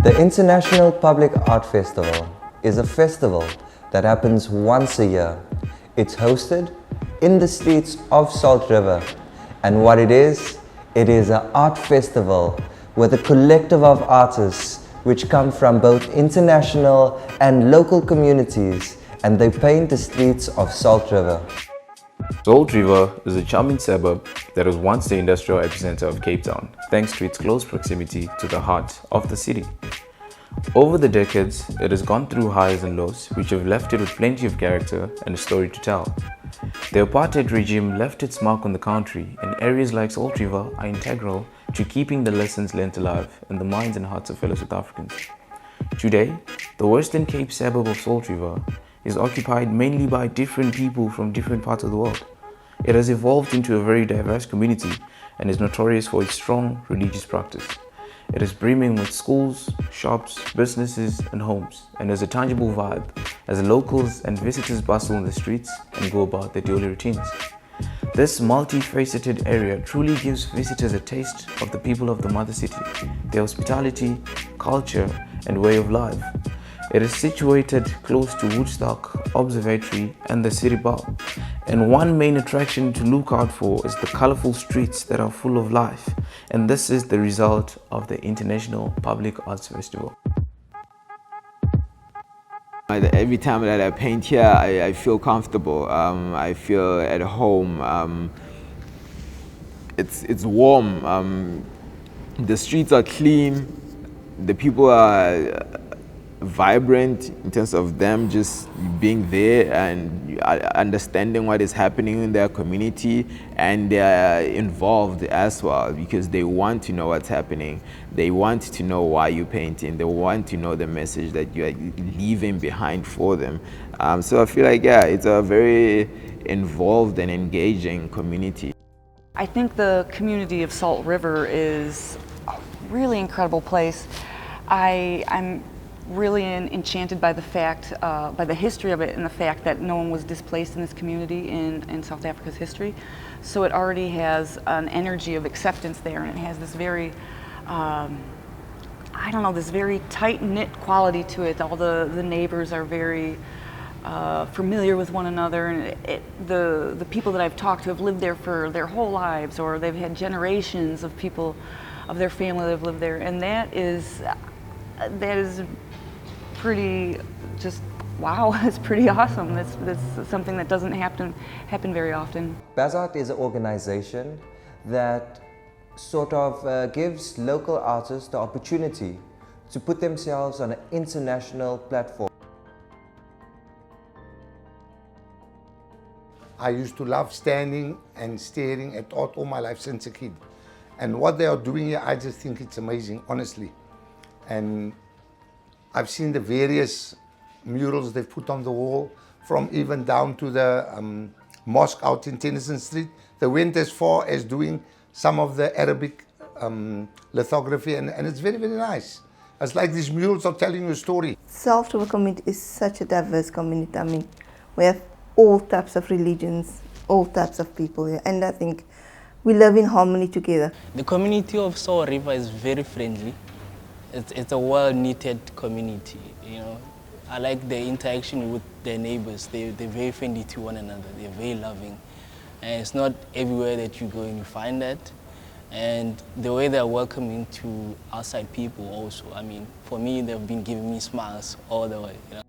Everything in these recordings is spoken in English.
The International Public Art Festival is a festival that happens once a year. It's hosted in the streets of Salt River. And what it is an art festival with a collective of artists which come from both international and local communities, and they paint the streets of Salt River. Salt River is a charming suburb that was once the industrial epicenter of Cape Town, thanks to its close proximity to the heart of the city. Over the decades, it has gone through highs and lows, which have left it with plenty of character and a story to tell. The apartheid regime left its mark on the country, and areas like Salt River are integral to keeping the lessons learnt alive in the minds and hearts of fellow South Africans. Today, the Western Cape suburb of Salt River is occupied mainly by different people from different parts of the world. It has evolved into a very diverse community and is notorious for its strong religious practice. It is brimming with schools, shops, businesses and homes, and has a tangible vibe as locals and visitors bustle in the streets and go about their daily routines. This multifaceted area truly gives visitors a taste of the people of the mother city, their hospitality, culture and way of life. It is situated close to Woodstock Observatory and the City Bar, and one main attraction to look out for is the colorful streets that are full of life, and this is the result of the International Public Arts Festival. Every time that I paint here, I feel comfortable. I feel at home. It's warm. The streets are clean. The people are vibrant in terms of them just being there and understanding what is happening in their community, and they are involved as well because they want to know what's happening. They want to know why you're painting. They want to know the message that you are leaving behind for them. So I feel like, yeah, it's a very involved and engaging community. I think the community of Salt River is a really incredible place. I'm really enchanted by the fact, by the history of it and the fact that no one was displaced in this community in South Africa's history. So it already has an energy of acceptance there, and it has this very, I don't know, this very tight-knit quality to it. All the neighbors are very familiar with one another, and the people that I've talked to have lived there for their whole lives, or they've had generations of people of their family that have lived there, and that is pretty, just wow, it's pretty awesome. That's something that doesn't happen very often. Baz-Art is an organization that sort of gives local artists the opportunity to put themselves on an international platform. I used to love standing and staring at art all my life since a kid. And what they are doing here, I just think it's amazing, honestly. And I've seen the various murals they've put on the wall, from even down to the mosque out in Tennyson Street. They went as far as doing some of the Arabic lithography, and it's very, very nice. It's like these murals are telling you a story. Salt River community is such a diverse community. I mean, we have all types of religions, all types of people here, and I think we live in harmony together. The community of Salt River is very friendly. It's a well-knitted community, you know. I like the interaction with their neighbors. They're very friendly to one another. They're very loving. And it's not everywhere that you go and you find that. And the way they're welcoming to outside people also. I mean, for me, they've been giving me smiles all the way, you know.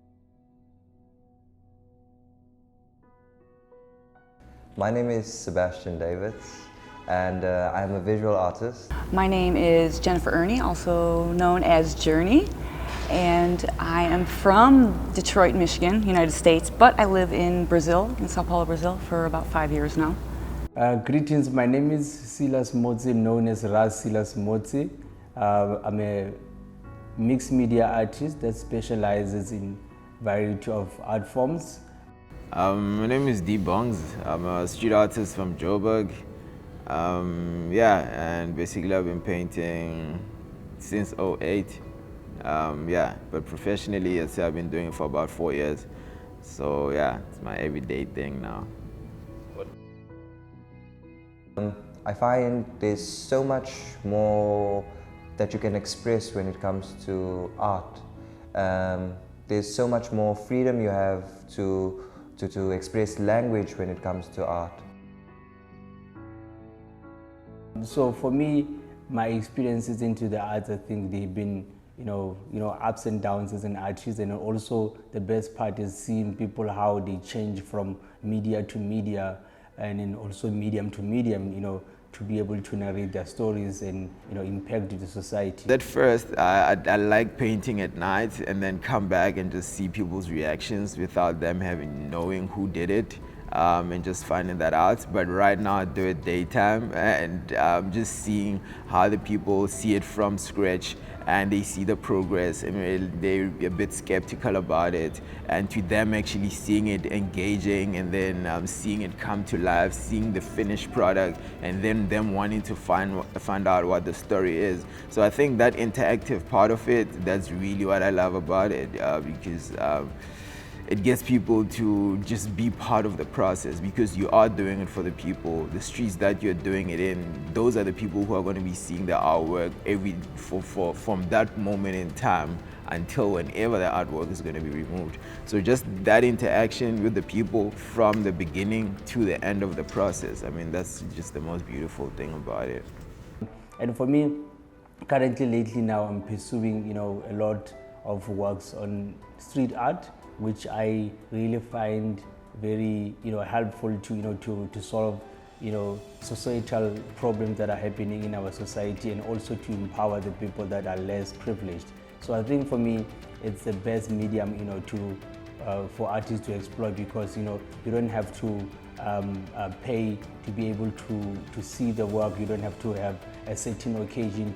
My name is Sebastian Davids, and I'm a visual artist. My name is Jennifer Ernie, also known as Journey, and I am from Detroit, Michigan, United States, but I live in Brazil, in Sao Paulo, Brazil, for about 5 years now. Greetings, my name is Silas Motsi, known as Raz Silas Motsi. I'm a mixed media artist that specializes in variety of art forms. My name is D Bongs. I'm a street artist from Joburg. Yeah, and basically I've been painting since '08. Yeah, but professionally, I'd say I've been doing it for about 4 years. So yeah, it's my everyday thing now. I find there's so much more that you can express when it comes to art. There's so much more freedom you have to express language when it comes to art. So for me, my experiences into the arts, I think they've been, ups and downs as an artist, and also the best part is seeing people how they change from media to media, and then also medium to medium, to be able to narrate their stories and impact the society. At first, I like painting at night and then come back and just see people's reactions without them knowing who did it. And just finding that out. But right now I do it daytime, and just seeing how the people see it from scratch and they see the progress, and they're a bit skeptical about it, and to them actually seeing it engaging, and then seeing it come to life, seeing the finished product, and then them wanting to find out what the story is. So I think that interactive part of it, that's really what I love about it, because it gets people to just be part of the process, because you are doing it for the people. The streets that you're doing it in, those are the people who are going to be seeing the artwork from that moment in time until whenever the artwork is going to be removed. So just that interaction with the people from the beginning to the end of the process, I mean, that's just the most beautiful thing about it. And for me, currently lately now, I'm pursuing, a lot of works on street art, which I really find very, helpful to solve, societal problems that are happening in our society, and also to empower the people that are less privileged. So I think for me, it's the best medium, for artists to explore, because, you don't have to pay to be able to see the work. You don't have to have a certain occasion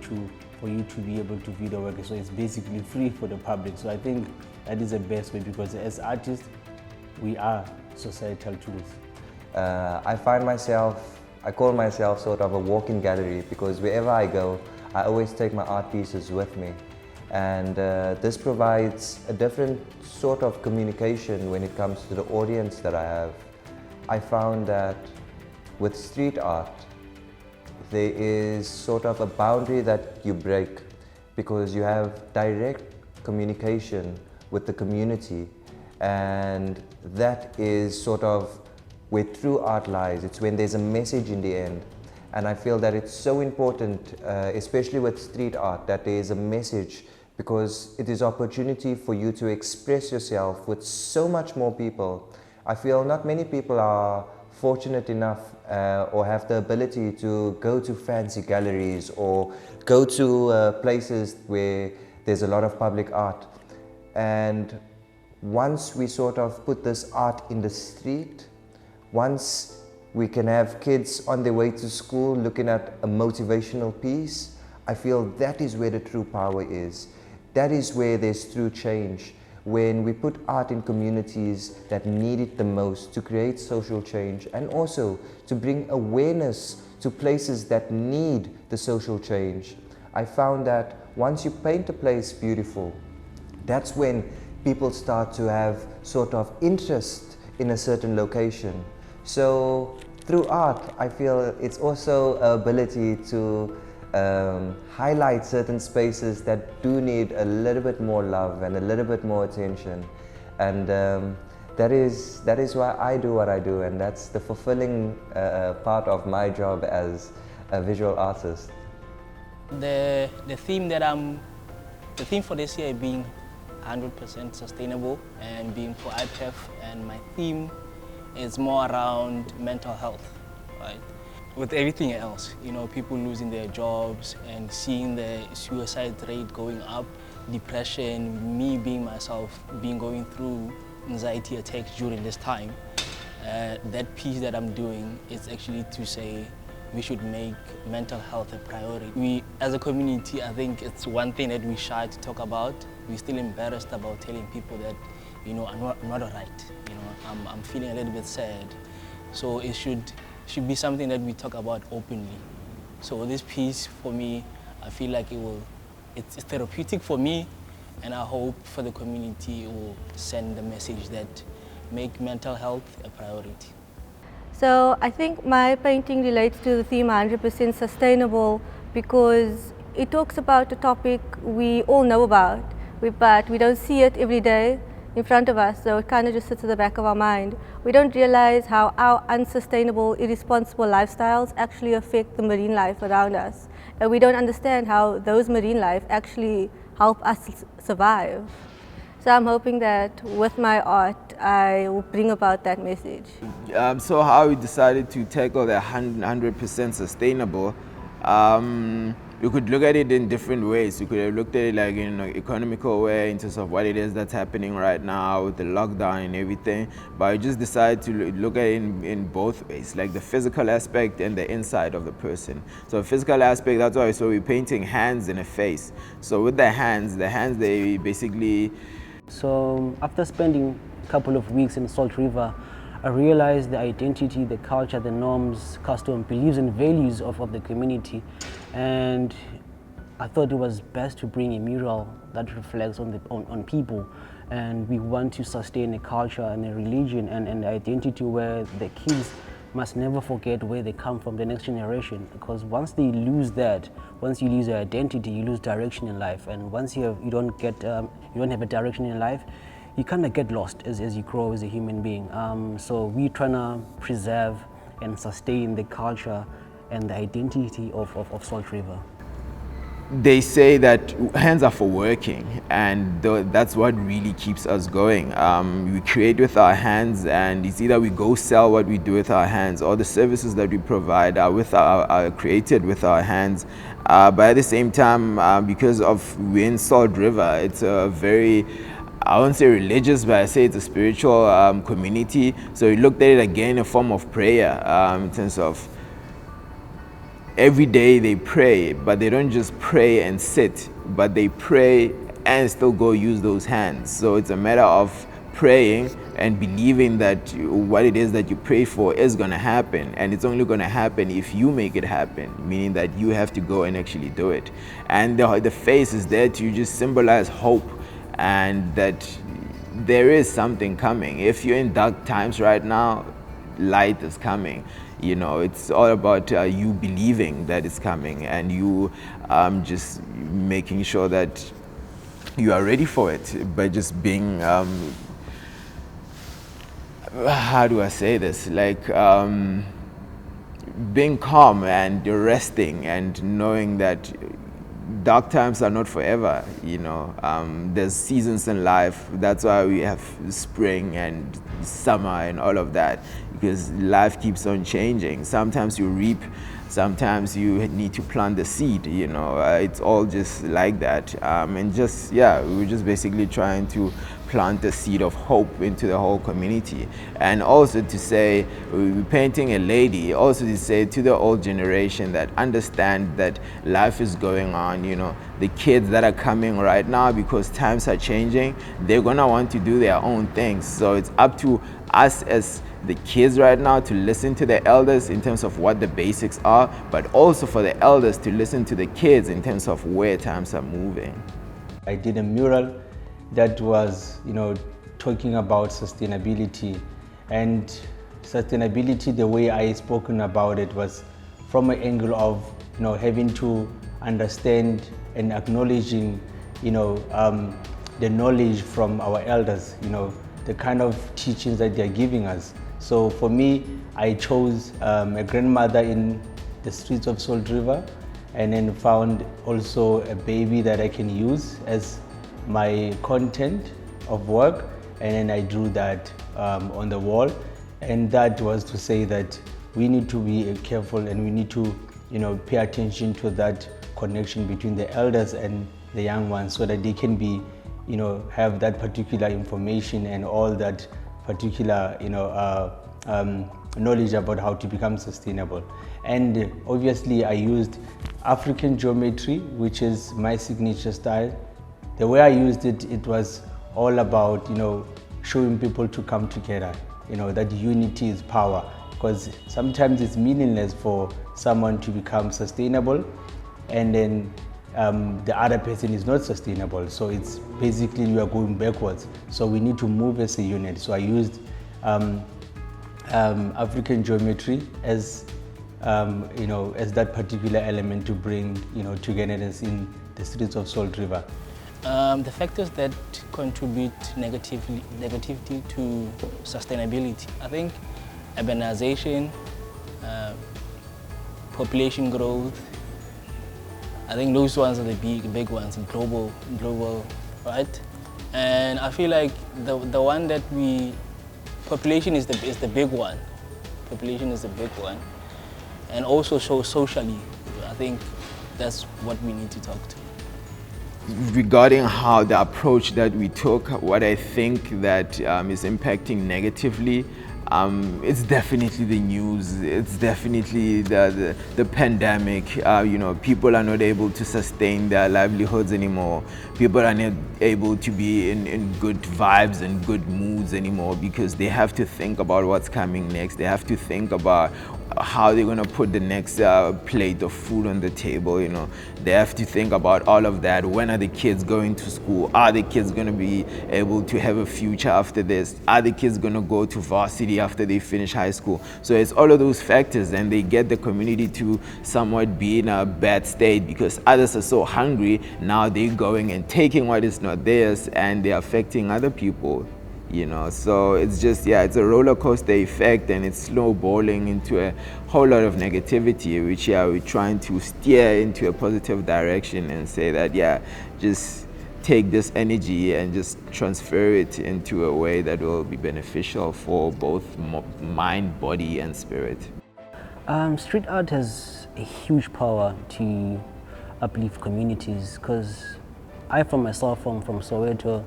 for you to be able to view the work. So it's basically free for the public. So I think that is the best way, because as artists, we are societal tools. I call myself sort of a walk-in gallery, because wherever I go, I always take my art pieces with me. And this provides a different sort of communication when it comes to the audience that I have. I found that with street art, there is sort of a boundary that you break, because you have direct communication with the community, and that is sort of where true art lies. It's when there's a message in the end, and I feel that it's so important, especially with street art, that there is a message, because it is opportunity for you to express yourself with so much more people. I feel not many people are fortunate enough or have the ability to go to fancy galleries or go to places where there's a lot of public art. And once we sort of put this art in the street, once we can have kids on their way to school looking at a motivational piece, I feel that is where the true power is. That is where there's true change. When we put art in communities that need it the most to create social change, and also to bring awareness to places that need the social change. I found that once you paint a place beautiful, that's when people start to have sort of interest in a certain location. So through art, I feel it's also an ability to highlight certain spaces that do need a little bit more love and a little bit more attention. And that is why I do what I do, and that's the fulfilling part of my job as a visual artist. The theme for this year being 100% sustainable and being for IPAF, and my theme is more around mental health, right? With everything else, people losing their jobs and seeing the suicide rate going up, depression, me being myself, going through anxiety attacks during this time, that piece that I'm doing is actually to say we should make mental health a priority. We, as a community, I think it's one thing that we shy to talk about. We're still embarrassed about telling people that, I'm not all right. I'm feeling a little bit sad. So it should be something that we talk about openly. So this piece, for me, I feel like it's therapeutic for me, and I hope for the community it will send the message that make mental health a priority. So I think my painting relates to the theme 100% sustainable, because It talks about a topic we all know about, but we don't see it every day in front of us, so it kind of just sits at the back of our mind. We don't realize how our unsustainable, irresponsible lifestyles actually affect the marine life around us. And we don't understand how those marine life actually help us survive. So I'm hoping that with my art, I will bring about that message. So how we decided to tackle the 100% sustainable, we could look at it in different ways. We could have looked at it like in an economical way in terms of what it is that's happening right now with the lockdown and everything. But I just decided to look at it in both ways, like the physical aspect and the inside of the person. So physical aspect, that's why we're painting hands and a face. So with the hands, they basically... So after spending a couple of weeks in Salt River, I realized the identity, the culture, the norms, custom, beliefs and values of the community. And I thought it was best to bring a mural that reflects on people. And we want to sustain a culture and a religion and identity where the kids must never forget where they come from, the next generation. Because once they lose that, once you lose your identity, you lose direction in life. And once you don't have a direction in life, you kind of get lost as you grow as a human being. So we're trying to preserve and sustain the culture and the identity of Salt River. They say that hands are for working, and that's what really keeps us going. We create with our hands, and it's either we go sell what we do with our hands, or the services that we provide are created with our hands. But at the same time, because we're in Salt River, it's a very, I won't say religious, but I say it's a spiritual community. So we looked at it again in a form of prayer, in terms of every day they pray, but they don't just pray and sit, but they pray and still go use those hands. So it's a matter of praying and believing that what it is that you pray for is going to happen, and it's only going to happen if you make it happen, meaning that you have to go and actually do it. And the face is there to just symbolize hope, and that there is something coming. If you're in dark times right now, light is coming. You know, it's all about you believing that it's coming, and you just making sure that you are ready for it by just being, how do I say this? Like being calm and resting and knowing that dark times are not forever, you know. There's seasons in life. That's why we have spring and summer and all of that, because life keeps on changing. Sometimes you reap, sometimes you need to plant the seed, you know. It's all just like that. And just, yeah, we were just basically trying to plant the seed of hope into the whole community. And also to say, we're painting a lady, also to say to the old generation that understand that life is going on, you know. The kids that are coming right now, because times are changing, they're gonna want to do their own things. So it's up to us as the kids right now to listen to the elders in terms of what the basics are, but also for the elders to listen to the kids in terms of where times are moving. I did a mural that was, you know, talking about sustainability. And sustainability, the way I spoken about it was from an angle of, you know, having to understand and acknowledging, you know, the knowledge from our elders, you know, the kind of teachings that they're giving us. So for me, I chose a grandmother in the streets of Salt River, and then found also a baby that I can use as my content of work, and then I drew that on the wall. And that was to say that we need to be careful, and we need to, you know, pay attention to that connection between the elders and the young ones, so that they can be, you know, have that particular information and all that particular, you know, knowledge about how to become sustainable. And obviously I used African geometry, which is my signature style. The way I used it, it was all about, you know, showing people to come together, you know, that unity is power. Because sometimes it's meaningless for someone to become sustainable and then the other person is not sustainable. So it's basically you are going backwards. So we need to move as a unit. So I used African geometry as you know, as that particular element to bring, you know, togetherness in the streets of Salt River? The factors that contribute negativity to sustainability, I think urbanization, population growth, I think those ones are the big ones, global, right? And I feel like the one that population is the big one. Population is the big one. And also socially, I think that's what we need to talk to. Regarding how the approach that we took, what I think that is impacting negatively, it's definitely the news. It's definitely the pandemic. You know, people are not able to sustain their livelihoods anymore. People are not able to be in good vibes and good moods anymore because they have to think about what's coming next. They have to think about how they're gonna put the next plate of food on the table, you know. They have to think about all of that. When are the kids going to school? Are the kids gonna be able to have a future after this? Are the kids gonna go to varsity after they finish high school? So it's all of those factors, and they get the community to somewhat be in a bad state because others are so hungry. Now they're going and taking what is not theirs, and they're affecting other people. You know, so it's just, yeah, it's a roller coaster effect, and it's snowballing into a whole lot of negativity, which, yeah, we're trying to steer into a positive direction and say that, yeah, just take this energy and just transfer it into a way that will be beneficial for both mind, body, and spirit. Street art has a huge power to uplift communities, because I, for myself, from Soweto,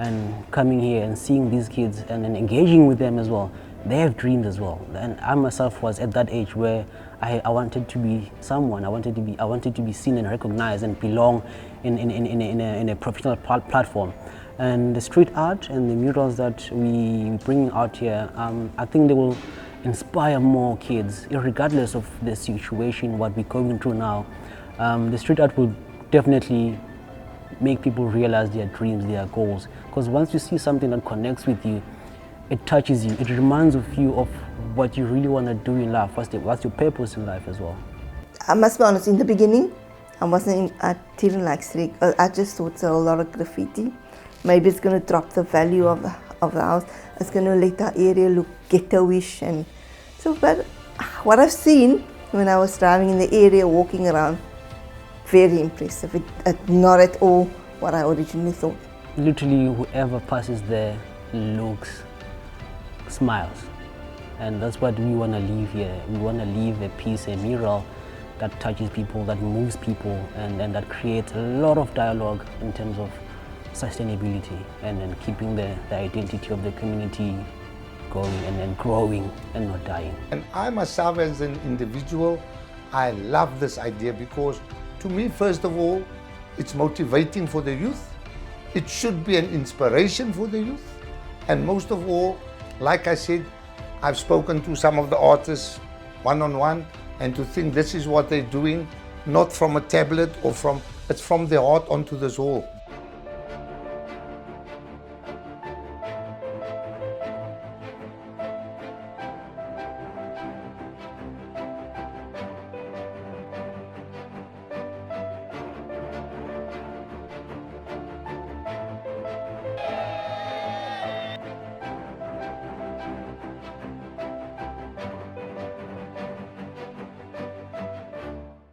and coming here and seeing these kids and engaging with them as well, they have dreams as well. And I myself was at that age where I wanted to be someone. I wanted to be seen and recognized and belong in a professional platform. And the street art and the murals that we bring out here, I think they will inspire more kids, regardless of the situation, what we're going through now. The street art will definitely make people realize their dreams, their goals. Because once you see something that connects with you, it touches you, it reminds you of what you really want to do in life, what's your purpose in life as well. I must be honest, in the beginning, I didn't like street. I just thought it's a lot of graffiti. Maybe it's going to drop the value of the house. It's going to let the area look ghetto-ish. And so, but what I've seen when I was driving in the area, walking around, very impressive. It not at all what I originally thought. Literally, whoever passes there looks, smiles. And that's what we want to leave here. We want to leave a piece, a mural that touches people, that moves people, and that creates a lot of dialogue in terms of sustainability and keeping the identity of the community going and growing and not dying. And I myself, as an individual, I love this idea because to me, first of all, it's motivating for the youth. It should be an inspiration for the youth. And most of all, like I said, I've spoken to some of the artists one-on-one, and to think this is what they're doing, not from a tablet or it's from their heart onto this wall.